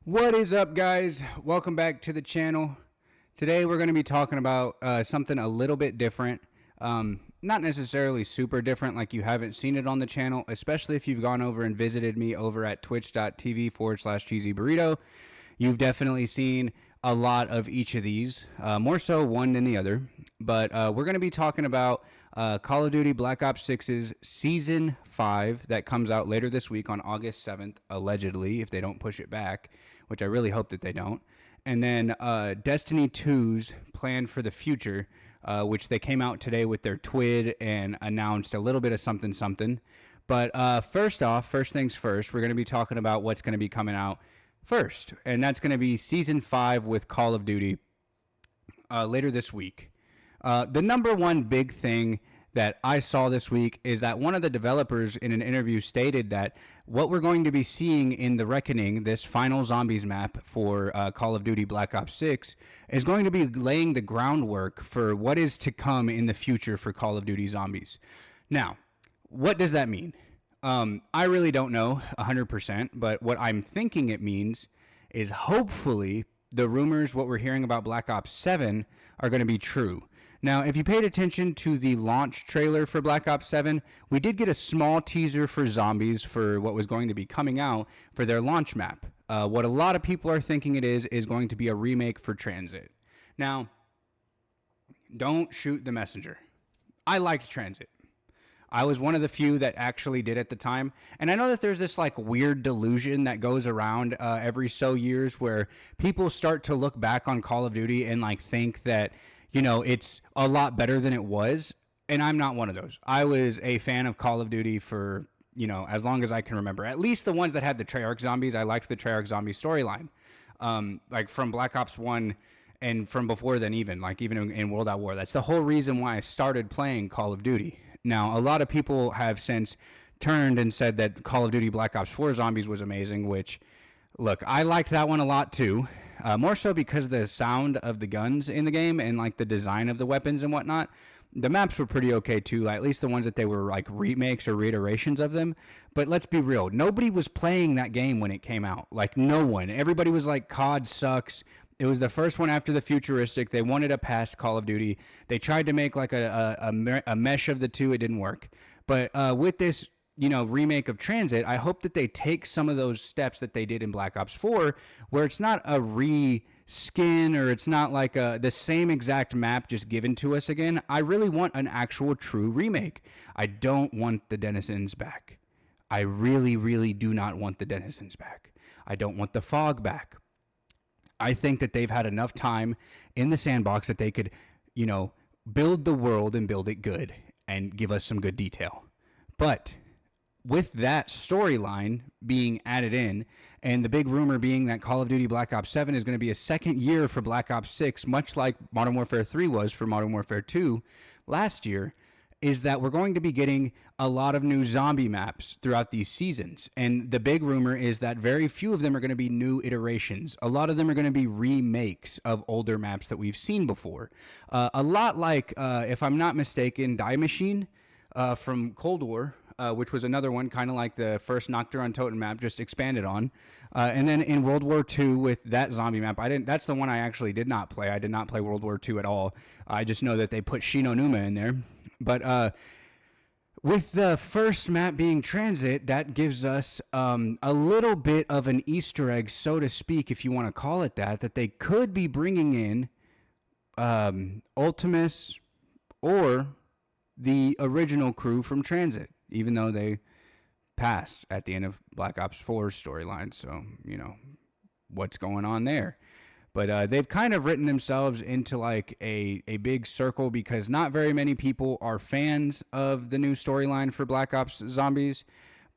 What is up, guys? Welcome back to the channel. Today we're going to be talking about something a little bit different. Not necessarily super different like you haven't seen it on the channel, especially if you've gone over and visited me over at twitch.tv/cheesy burrito. You've definitely seen a lot of each of these, more so one than the other. But we're going to be talking about Call of Duty Black Ops 6's Season 5 that comes out later this week on August 7th, allegedly, if they don't push it back, which I really hope that they don't. And then Destiny 2's plan for the future, which they came out today with their TWID and announced a little bit of something. But first things first, we're going to be talking about what's going to be coming out first, and that's going to be Season 5 with Call of Duty later this week. The number one big thing that I saw this week is that one of the developers in an interview stated that what we're going to be seeing in The Reckoning, this final zombies map for Call of Duty Black Ops 6, is going to be laying the groundwork for what is to come in the future for Call of Duty Zombies. Now, what does that mean? I really don't know 100%, but what I'm thinking it means is hopefully the rumors, what we're hearing about Black Ops 7, are going to be true. Now, if you paid attention to the launch trailer for Black Ops 7, we did get a small teaser for zombies for what was going to be coming out for their launch map. What a lot of people are thinking it is going to be a remake for Transit. Now, don't shoot the messenger. I liked Transit. I was one of the few that actually did at the time. And I know that there's this like weird delusion that goes around every so years where people start to look back on Call of Duty and like think that, you know, it's a lot better than it was. And I'm not one of those. I was a fan of Call of Duty for, you know, as long as I can remember. At least the ones that had the Treyarch zombies. I liked the Treyarch zombie storyline. Like from Black Ops 1 and from before then even in World at War. That's the whole reason why I started playing Call of Duty. Now, a lot of people have since turned and said that Call of Duty Black Ops 4 Zombies was amazing, which, look, I liked that one a lot too. More so because the sound of the guns in the game and like the design of the weapons and whatnot. The maps were pretty okay too, at least the ones that they were like remakes or reiterations of them. But let's be real, nobody was playing that game when it came out. Like no one. Everybody was like, COD sucks. It was the first one after the futuristic. They wanted a past Call of Duty. They tried to make like a mesh of the two. It didn't work. But with this, you know, remake of Transit, I hope that they take some of those steps that they did in Black Ops 4, where it's not a reskin or it's not like the same exact map just given to us again. I really want an actual true remake. I don't want the denizens back. I really, really do not want the denizens back. I don't want the fog back. I think that they've had enough time in the sandbox that they could, you know, build the world and build it good and give us some good detail. But with that storyline being added in, and the big rumor being that Call of Duty Black Ops 7 is going to be a second year for Black Ops 6, much like Modern Warfare 3 was for Modern Warfare 2 last year, is that we're going to be getting a lot of new zombie maps throughout these seasons. And the big rumor is that very few of them are going to be new iterations. A lot of them are going to be remakes of older maps that we've seen before. A lot like, if I'm not mistaken, Die Machine from Cold War, which was another one, kind of like the first Nocturne Totem map, just expanded on. And then in World War II with that zombie map, that's the one I actually did not play. I did not play World War II at all. I just know that they put Shinonuma in there. But with the first map being Transit, that gives us a little bit of an Easter egg, so to speak, if you want to call it that they could be bringing in Ultimus or the original crew from Transit, even though they passed at the end of Black Ops 4's storyline. So, you know, what's going on there? But they've kind of written themselves into like a big circle because not very many people are fans of the new storyline for Black Ops Zombies.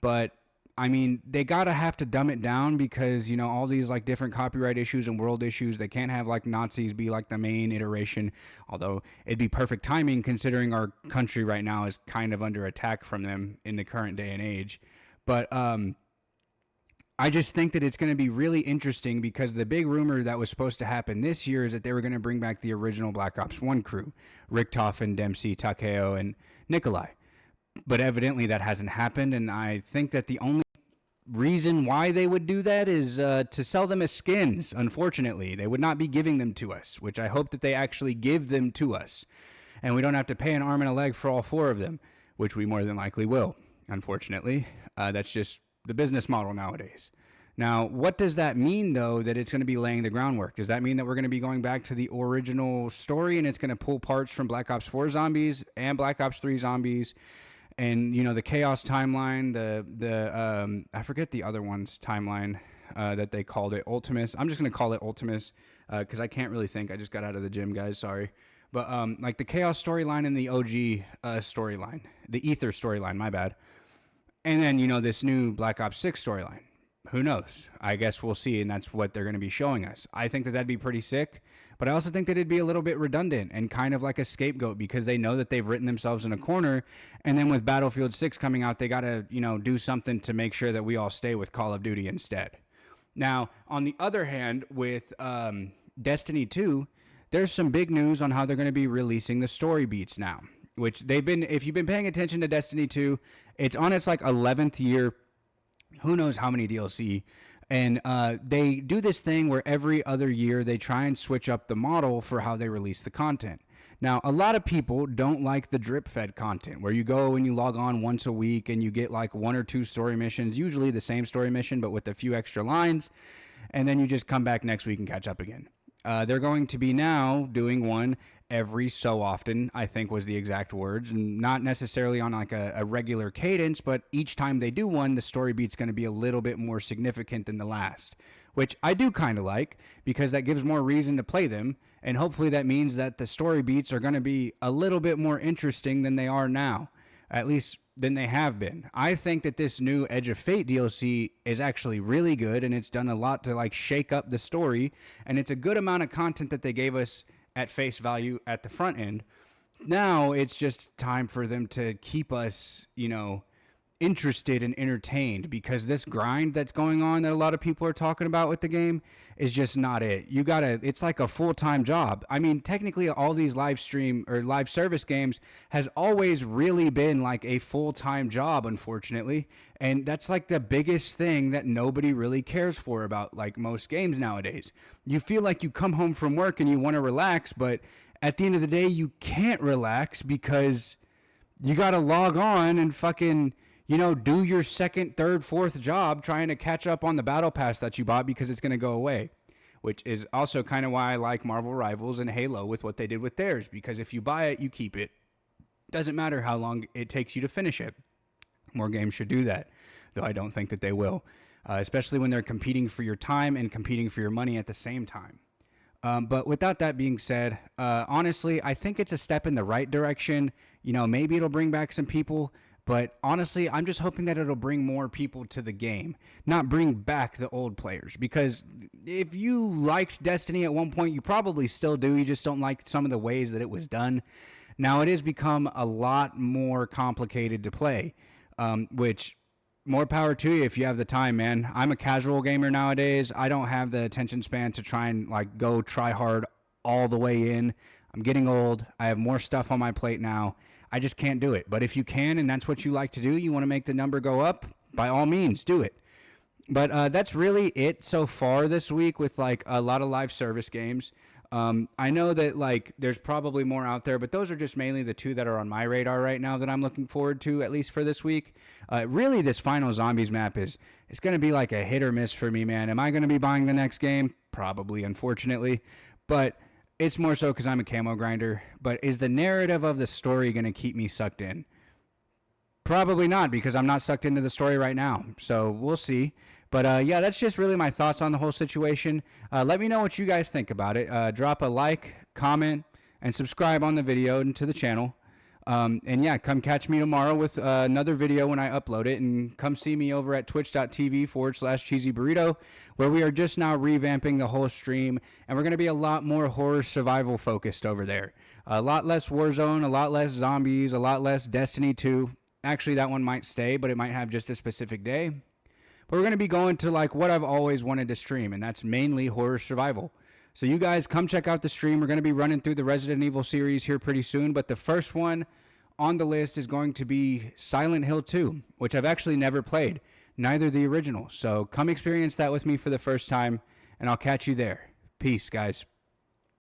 But I mean, they gotta have to dumb it down because, you know, all these like different copyright issues and world issues, they can't have like Nazis be like the main iteration. Although it'd be perfect timing considering our country right now is kind of under attack from them in the current day and age. But I just think that it's going to be really interesting because the big rumor that was supposed to happen this year is that they were going to bring back the original Black Ops 1 crew, Richtofen, Dempsey, Takeo, and Nikolai. But evidently that hasn't happened, and I think that the only reason why they would do that is to sell them as skins. Unfortunately, they would not be giving them to us, which I hope that they actually give them to us, and we don't have to pay an arm and a leg for all 4 of them, which we more than likely will. Unfortunately, that's just the business model nowadays. Now, what does that mean, though, that it's going to be laying the groundwork? Does that mean that we're going to be going back to the original story and it's going to pull parts from Black Ops 4 zombies and Black Ops 3 zombies and, the Chaos timeline, I forget the other one's timeline that they called it, Ultimus. I'm just going to call it Ultimus because I can't really think. I just got out of the gym, guys. Sorry. But like the Chaos storyline and the OG storyline, the Ether storyline, my bad. And then, this new Black Ops 6 storyline. Who knows? I guess we'll see, and that's what they're going to be showing us. I think that that'd be pretty sick, but I also think that it'd be a little bit redundant and kind of like a scapegoat because they know that they've written themselves in a corner, and then with Battlefield 6 coming out, they got to, do something to make sure that we all stay with Call of Duty instead. Now, on the other hand, with Destiny 2, there's some big news on how they're going to be releasing the story beats now, which if you've been paying attention to Destiny 2, it's on its 11th year. Who knows how many DLC, and they do this thing where every other year they try and switch up the model for how they release the content. Now, a lot of people don't like the drip-fed content, where you go and you log on once a week and you get 1 or 2 story missions, usually the same story mission, but with a few extra lines, and then you just come back next week and catch up again. They're going to be now doing one every so often, I think was the exact words, and not necessarily on a regular cadence, but each time they do one, the story beat's going to be a little bit more significant than the last, which I do kind of like because that gives more reason to play them, and hopefully that means that the story beats are going to be a little bit more interesting than they are now, at least than they have been. I think that this new Edge of Fate DLC is actually really good, and it's done a lot to shake up the story, and it's a good amount of content that they gave us at face value at the front end. Now it's just time for them to keep us, interested and entertained, because this grind that's going on that a lot of people are talking about with the game is just not it. It's like a full-time job. I mean, technically all these live stream or live service games has always really been like a full-time job, unfortunately. And that's the biggest thing that nobody really cares for about most games nowadays. You feel like you come home from work and you want to relax, but at the end of the day, you can't relax because you got to log on and fucking do your second, third, fourth job trying to catch up on the battle pass that you bought because it's going to go away, which is also kind of why I like Marvel Rivals and Halo with what they did with theirs, because if you buy it, you keep it. Doesn't matter how long it takes you to finish it. More games should do that, though I don't think that they will, especially when they're competing for your time and competing for your money at the same time. But without that being said, honestly, I think it's a step in the right direction. Maybe it'll bring back some people. But honestly, I'm just hoping that it'll bring more people to the game, not bring back the old players. Because if you liked Destiny at one point, you probably still do. You just don't like some of the ways that it was done. Now, it has become a lot more complicated to play, which more power to you if you have the time, man. I'm a casual gamer nowadays. I don't have the attention span to try and go try hard all the way in. I'm getting old. I have more stuff on my plate now. I just can't do it. But if you can, and that's what you like to do, you want to make the number go up, by all means, do it. But that's really it so far this week with a lot of live service games. I know that there's probably more out there, but those are just mainly the 2 that are on my radar right now that I'm looking forward to, at least for this week. Really, this final Zombies map it's going to be a hit or miss for me, man. Am I going to be buying the next game? Probably, unfortunately. But it's more so because I'm a camo grinder. But is the narrative of the story going to keep me sucked in? Probably not, because I'm not sucked into the story right now. So we'll see. But yeah, that's just really my thoughts on the whole situation. Let me know what you guys think about it. Drop a like, comment, and subscribe on the video and to the channel. And yeah, come catch me tomorrow with another video when I upload it, and come see me over at twitch.tv/cheesyburrito, where we are just now revamping the whole stream, and we're going to be a lot more horror survival focused over there. A lot less Warzone, a lot less zombies, a lot less Destiny 2. Actually, that one might stay, but it might have just a specific day. But we're going to be going to what I've always wanted to stream, and that's mainly horror survival. So you guys come check out the stream. We're going to be running through the Resident Evil series here pretty soon, but the first one on the list is going to be Silent Hill 2, which I've actually never played. neither the original. So come experience that with me for the first time, and I'll catch you there. Peace, guys.